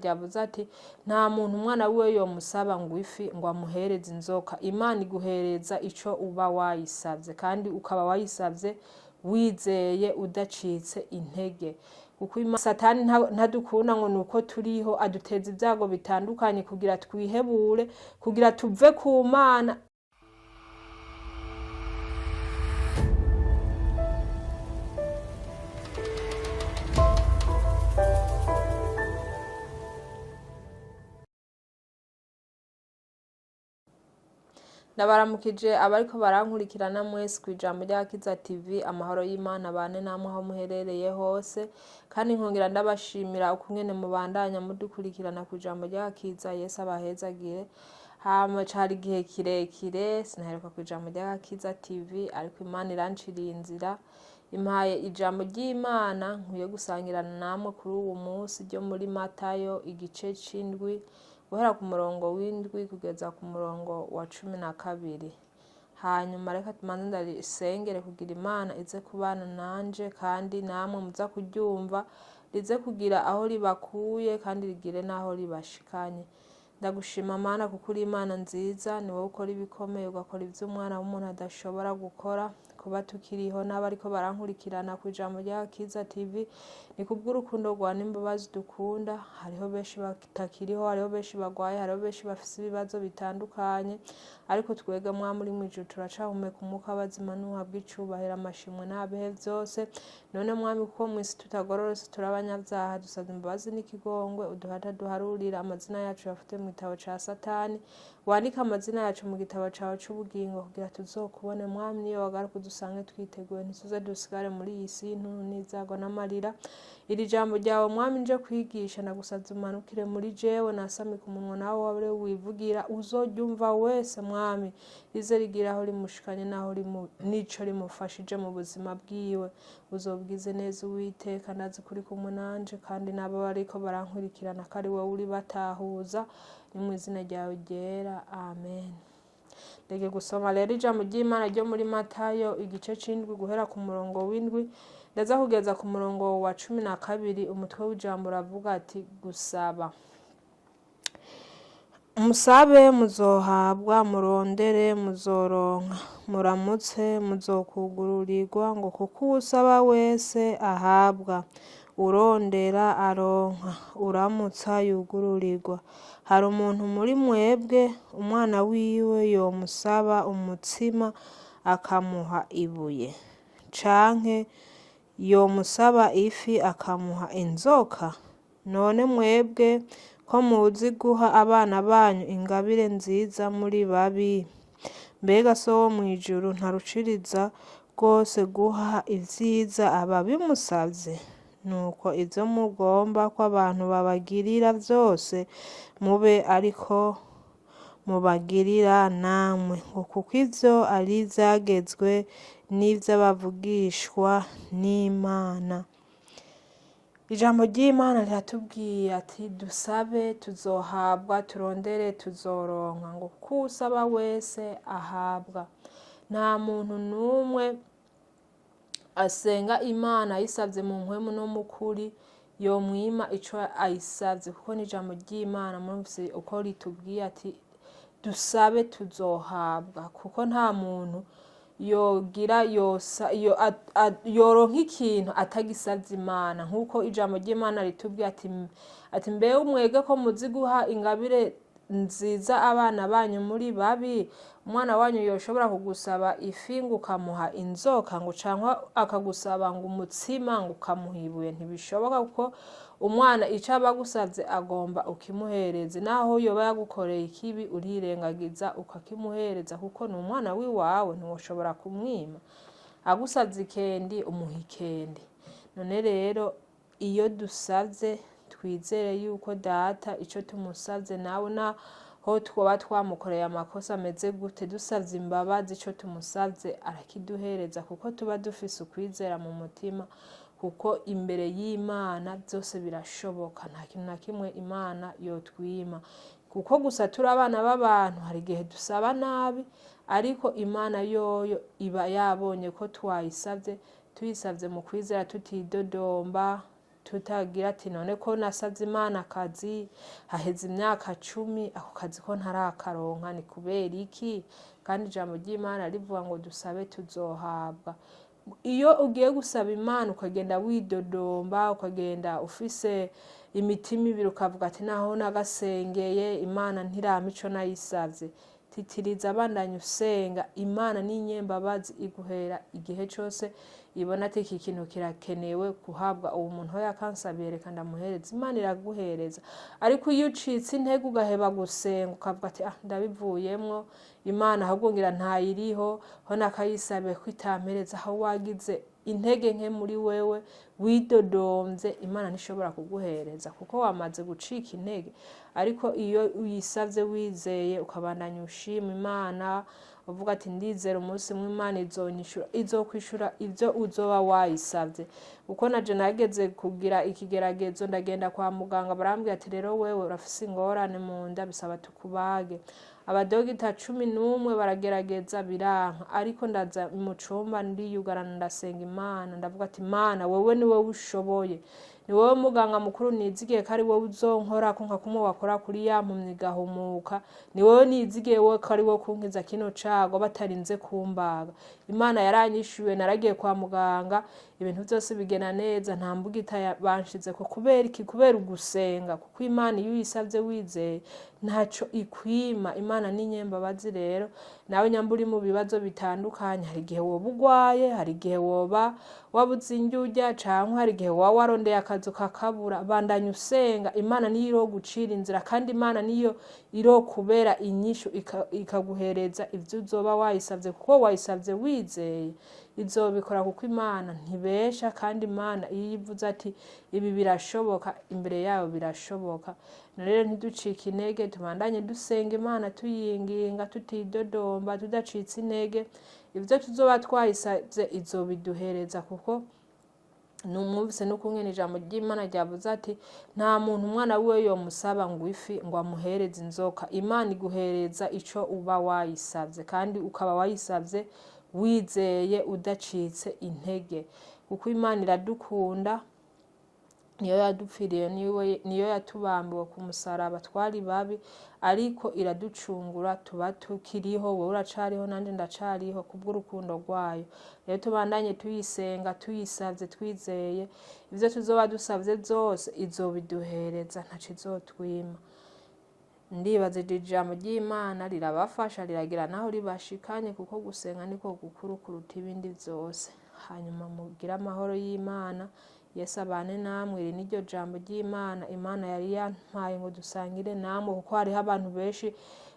ryavuze ati nta muntu umwana wiwe yomusaba ngo ifi ngo amuhereze inzoka. Imana iguhereza ico uba wayisavye kandi ukaba wayisavye wizeye udacitse intege. Kuko Satani ntadukunda ngo nuko turiho, aduteza ibyago bitandukanye kugira twihebure, kugira tuve ku Mana. Ndabaramukije abariko barankurikirana mwese kwijambo ry'Irakiza TV. Amahoro y'Imana bane namwe aho muherereye hose, kandi nkongera ndabashimira ukungene mubandanya mudukurikirana kwijambo ry'Irakiza. Yesu abahezagire. Hama cari igihe kirekire sinaheruka kwijambo ry'Irakiza TV, ariko Imana iranciriye inzira, impaye ijambo ry'Imana nkwiye gusangirana namwe kuri uwo munsi, ryo muri Matayo igice c'indwi guhera ku murongo w'indwi kugeza ku murongo wa 12. Hanyuma reka tumanze ndarisengere kugira Imana ize kubana nanje, kandi namwe muza kuryumva rize kugira aho ribakuye kandi rigire naho ribashikanye. Ndagushima Mana kuko uri Imana nziza, ni wowe ukora ibikomeye ugakora ivyo umwana w'umuntu adashobora gukora. Kuba tukiriho n'abariko barankurikirana kwijambo ry'Irakiza TV ni kubw'urukundo rwa n'imbabazi dukunda. Hariho benshi batakiriho, hariho benshi bagwaye, hariho benshi bafise ibibazo bitandukanye, ariko twebwe muri mwijuru turacahumeka umwuka w'abazima n'uhabwa icubahiro, amashimwe n'abehe vyose. None Mwami, kuko mw'isi tutagororotse turi abanyavyaha, dusaba imbabazi n'ikigongwe, uduhata duharurira amazina yacu yafute mu gitabo ca Satani, wandike amazina yacu mu gitabo cawe c'ubugingo, kugira tuzokubone Mwami niyo wagaruka udusange twiteguye, ntituze dusigare muri iyi si y'intuntu n'izago n'amarira. Iri jambo ryawe Mwami nje kwigisha, ndagusavye umanukire muri jewe, nasamike umunwa nawe wabure wivugira, uzoryumva wese Mwami rize rigira aho rimushikanye naho nico rimufashije mu buzima bwiwe. Uzobwize neza Uwiteka, ndazi kuri kumwe nanje, kandi nabo bariko barankurikirana ko ari wowe uri batahuza, ni mu izina ryawe ryera, amen. Ndege gusoma rero ijambo ry'Imana ryo muri Matayo igice c'indwi guhera ku murongo w'indwi ndaza kugeza ku murongo wa 12. Umutwe w'ijambo uravuga ati gusaba. Musabe muzohabwa, murondere muzoronka, muramutse muzokugururirwa, ngo kuko usaba wese ahabwa, urondera aronka, uramutsa yugururirwa. Hari umuntu muri mwebwe umwana wiwe yomusaba umutsima akamuha ibuye, canke yomusaba ifi akamuha inzoka? None mwebwe ko muzi guha abana banyu ingabire nziza muri babi, mbega so wo mwijuru ntarushiriza rwose guha ivyiza ababimusavye? Nuko ivyo mugomba ko abantu babagirira vyose mube ariko mubagirira namwe, ngo kuko ivyo ari ivyagezwe n'ivy'abavugishwa n'Imana. Ijambo ry'Imana riratubwiye ati dusabe tuzohabwa, turondere tuzoronka, ngo kuko usaba wese ahabwa. Nta muntu n'umwe asenga Imana ayisavye mu mpwemu no mu kuri yomwima ico ayisavye, kuko n'ijambo ry'Imana murumvise uko ritubwiye ati dusabe tuzohabwa. Kuko nta muntu yogira yoronka ikintu atagisavye Imana, nkuko ijambo ry'Imana ritubwiye ati mbe mwege ko muzi guha ingabire nziza abana banyu muri babi, umwana wanyu yoshobora kugusaba ifi ngo ukamuha inzoka, ngo canke akagusaba ngo umutsima ngo ukamuha ibuye? Ntibishoboka, kuko umwana ico aba agusavye agomba ukimuhereze, naho yoba yagukoreye ikibi urirengagiza ukakimuhereza, kuko ni umwana wiwawe ntiwoshobora kumwima. Agusavye ikendi umuha ikendi. None rero iyo dusavye twizere yuko data ico tumusavye, nawe naho twoba twamukoreye amakosa ameze gute, dusavye imbabazi ico tumusavye arakiduhereza, kuko tuba dufise ukwizera mu mutima, kuko imbere y'Imana byose birashoboka, nta kintu na kimwe Imana yotwima. Kuko gusa turi abana b'abantu, hari igihe dusaba nabi, ariko Imana yoyo iba yabonye ko twayisavye, tuyisavye mu kwizera tutidodomba, tutagira ati none ko nasavye Imana akazi haheze imyaka 10 ako kazi ko ntarakaronka ni kubera iki? Kandi ijambo ry'Imana rivuga ngo dusabe tuzohabwa. Iyo ugiye gusaba Imana ukagenda widodomba, ukagenda ufise imitima ibiri ukavuga ati naho nagasengeye Imana ntirampa ico nayisavye, titiriza abandanya usenga. Imana ni nyembabazi, iguhera igihe cyose ibona ati iki kintu kirakenewe guhabwa uwo muntu ho yakansabiye reka ndamuhereza, Imana iraguhereza. Ariko iyo ucitse intege ugaheba gusenga ukavuga ati ndabivuyemwo, Imana ahubwo ngira ntayiriho ho nakayisabe ko itampereza, aho wagize intege nke muri wewe widodomvye, Imana ntishobora kuguhereza kuko wamaze gucika intege. Ariko iyo uyisavye wizeye ukabandanya ushima Imana uvuga ati ndizera umunsi umwe Imana izokwishura ivyo uzoba wayisavye. Uko naje nageze kugira ikigeragezo ndagenda kwa muganga, barambwira ati rero wewe urafise ingorane mu nda bisaba tukubage. Abadogita 11 baragerageza biranka, ariko ndaza mu cumba ndiyugarana ndasenga Imana, ndavuga ati Imana wewe ni wowe ushoboye, ni wowe muganga mukuru, nizigiye ko ari wowe uzonkora ko nka kumwe wakora kuri ya mpumyi igahumuka, ni wowe nizigiye wowe ko ari wowe kunkiza kino cago batarinze kumbaga. Imana yaranyishuye, naragiye kwa muganga, ibintu byose bigena neza, nta mbugita banshize ko. Kubera iki? Kubera ugusenga, kuko Imana iyo uyisavye wizeye ntaco ikwima. Imana ni nyembabazi. Rero nawe nyamburi mu bibazo bitandukanye, hari igihe woba ugwaye, hari igihe woba wabuze indyo urya, canke hari igihe woba warondeye akazi kakabura, bandanya usenga. Imana niyo irogucira inzira, kandi Imana niyo irokubera inyishu ikaguhereza ivyo uzoba wayisavye, kuko wayisavye wizeye izobikora, kuko Imana ntibesha. kandi Imana iyo ivuze ati ibi birashoboka, imbere yayo birashoboka. Rero ntiducike intege, tubandanye dusenga Imana tuyinginga, tutidodomba, tudacitse intege. Ivyo tuzoba twayisavye izobiduhereza, kuko numvise n'ukungene ijambo ry'Imana ryavuze ati nta muntu umwana wiwe yomusaba ngo ifi ngo amuhereze inzoka. Imana iguhereza ico uba wayisavye, kandi ukaba wayisavye wizeye udacitse intege, kuko Imana iradukunda, niyo yadupfiriye, niyo yatubambiwe ku musaraba, twari babi ariko iraducungura, tuba tukiriho, wowe uracariho nanje ndacariho kubw'urukundo rwayo. Rero tubandanye tuyisenga, tuyisavye twizeye, ivyo tuzoba dusavye byose izobiduhereza, ntaco izotwima. Ndibaza ijambo ry'Imana rirabafasha, riragira naho ribashikanye, kuko gusenga niko gukuru kuruta ibindi vyose. Hanyuma mugira amahoro y'Imana. Yesu abane namwe. Iri niryo jambo ry'Imana Imana yari yampaye ngo dusangire namwe, kuko hariho abantu benshi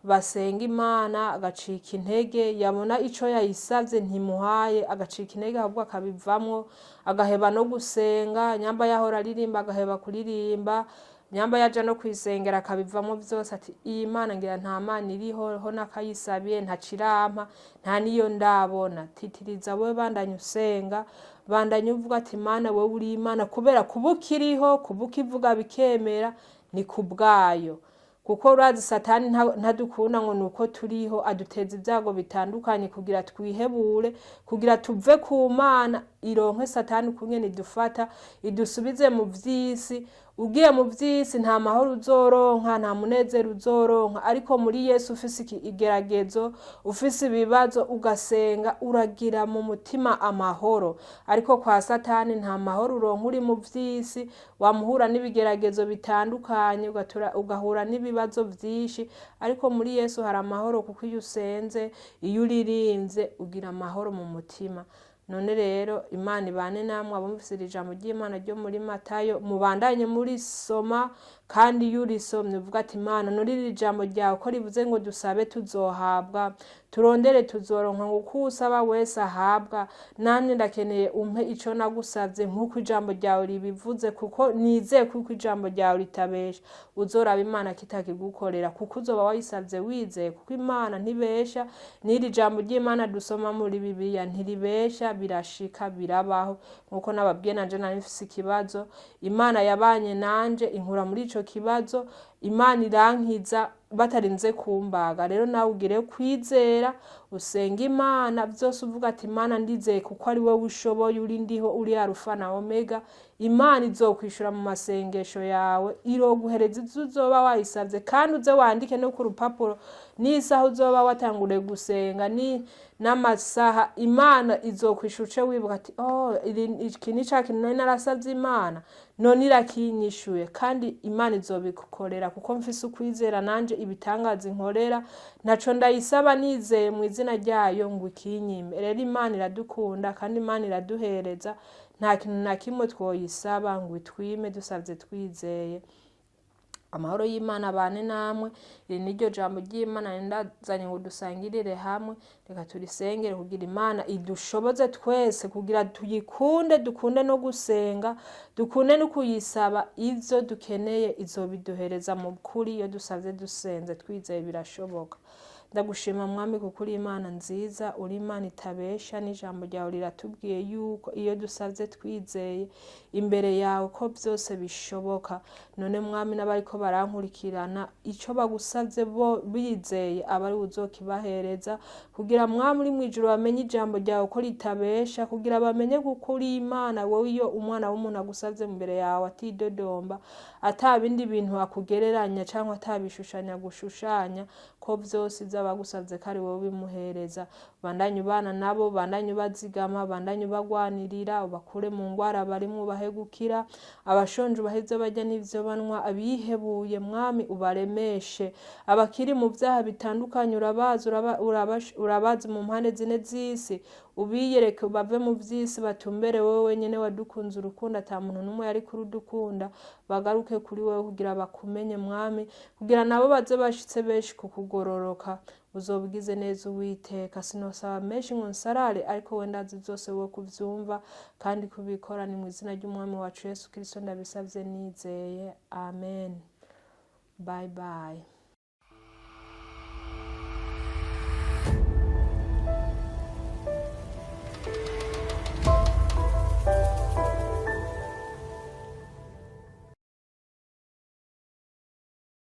basenga Imana agacika intege, yabona ico yayisavye ntimuhaye agacika intege, ahubwo akabivamwo agaheba no gusenga. Nyamba yahora aririmba agaheba kuririmba, nyamba yaja no kwisengera akabivamwo vyose, ati iyi Mana ngira nta Mana iriho, ho nakayisabiye ntacirampa, nta niyo ndabona. Titiriza wewe, bandanya usenga, bandanya uvuga ati Mana wewe uri Imana, kubera kubukiriho, kubukivuga bikemera ni kubwayo. Kuko urazi Satani ntadukunda ngo nuko turiho, aduteza ibyago bitandukanye kugira twihebure, kugira tuve ku Mana. Ironke Satani kungene idufata, idusubize mu vyisi. Ugiye mu vyisi nta mahoro uzoronka, nta munezero uzoronka, ariko muri Yesu ufise igeragezo, ufise ibibazo, ugasenga, uragira mu mutima amahoro. Ariko kwa Satani nta mahoro uronka uri mu vyisi, wamuhura n'ibigeragezo bitandukanye, ugahura n'ibibazo vyinshi. Ariko muri Yesu hari amahoro, kuko iyo usenze, iyo uririnze, ugira amahoro mu mutima. None rero Imana ibane namwe, abumvise ijambo ry'Imana ryo muri Matayo, mubandanye muri soma, kandi iyo urisomye uvuga ati Imana nuri ijambo ryawe ko rivuze ngo dusabe tuzohabwa, turondere tuzoronka, ngo uko usaba wese ahabwa. Nanje ndakeneye umpe ico nagusavye nk'uko ijambo ryawe ribivuze, kuko nizeye kuko ijambo ryawe ritabesha. Uzoraba Imana kitakigukorera, kuko uzoba wayisavye wizeye, kuko Imana ntibesha. N'iri jambo ry'Imana dusoma muri Bibiliya ntiribesha, birashika birabaho. Nkuko nababwiye nanje nari mfise ikibazo, Imana yabanye nanje inkura muri ico ico kibazo Imana irankiza batarinze kumbaga. Rero nawe ugire kwizera usenga Imana byose uvuga ati Imana ndizeye kuko ari wowe ushoboye, uri ndiho, uri Alpha na Omega. Imana izokwishura mu masengesho yawe, iroguhereza ivyo uzoba wayisavye, kandi uze wandike no ku rupapuro n'isaha uzoba watanguriye gusenga n'amasaha. Imana izokwishura uce wibuka ati iki ni ca kintu nari narasavye Imana none irakinyishuye, kandi Imana izobikukorera kuko mfise ukwizera nanje ibitangaza inkorera naco ndayisaba nizeye mu izina ryayo ngo ikinyime. Rero Imana iradukunda kandi Imana iraduhereza, nta kintu na kimwe twoyisaba ngo itwime dusavye twizeye. Amahoro y'Imana abane namwe. Iri niryo jambo ry'Imana ndazanye ngo dusangirire hamwe. Reka turisengere kugira Imana idushoboze twese kugira tuyikunde, dukunde no gusenga, dukunde no kuyisaba ivyo dukeneye, izobiduhereza mu kuri iyo dusavye dusenze twizeye birashoboka. Ndagushima Mwami kuko uri Imana nziza, uri Imana itabesha, n'ijambo ryawe riratubwiye yuko iyo dusavye twizeye imbere yawe ko byose bishoboka. None Mwami n'abariko barankurikirana ico bagusavye bo bizeye abari uzokibahereza, kugira Mwami uri mwijuru bamenye ijambo ryawe ko ritabesha, kugira bamenye kuko uri Imana wowe iyo umwana w'umuntu agusavye imbere yawe atidodomba, atabindi bintu akugereranya canke atabishushanya gushushanya, ko byose izabagusavye kari wowe bimuhereza. Bandanye ubana nabo, bandanye bazigama, bandanye bagwanirira, ubakure mu ngwara barimwe ubahegukira, abashonje ubaheze barya n'ivyo banwa, abihebuye Mwami ubaremeshe, abakiri mu vyaha bitandukanye urabazi mu mpande zine z'isi, ubiyereke bave mu vy'isi batumbere wowe nyene wadukunze urukundo ata muntu numwe yari kurudukunda, bagaruke kuri wowe kugira bakumenye Mwami, kugira nabo baze bashitse benshi kukugororoka. Uzobigize neza Uwiteka, sinosaba menshi ngo nsarare, ariko wenda azi zose wowe kuvyumva kandi kubikora. Ni mu izina ry'Umwami wacu Yesu Kristo ndabisavye nizeye, amen. Bye bye.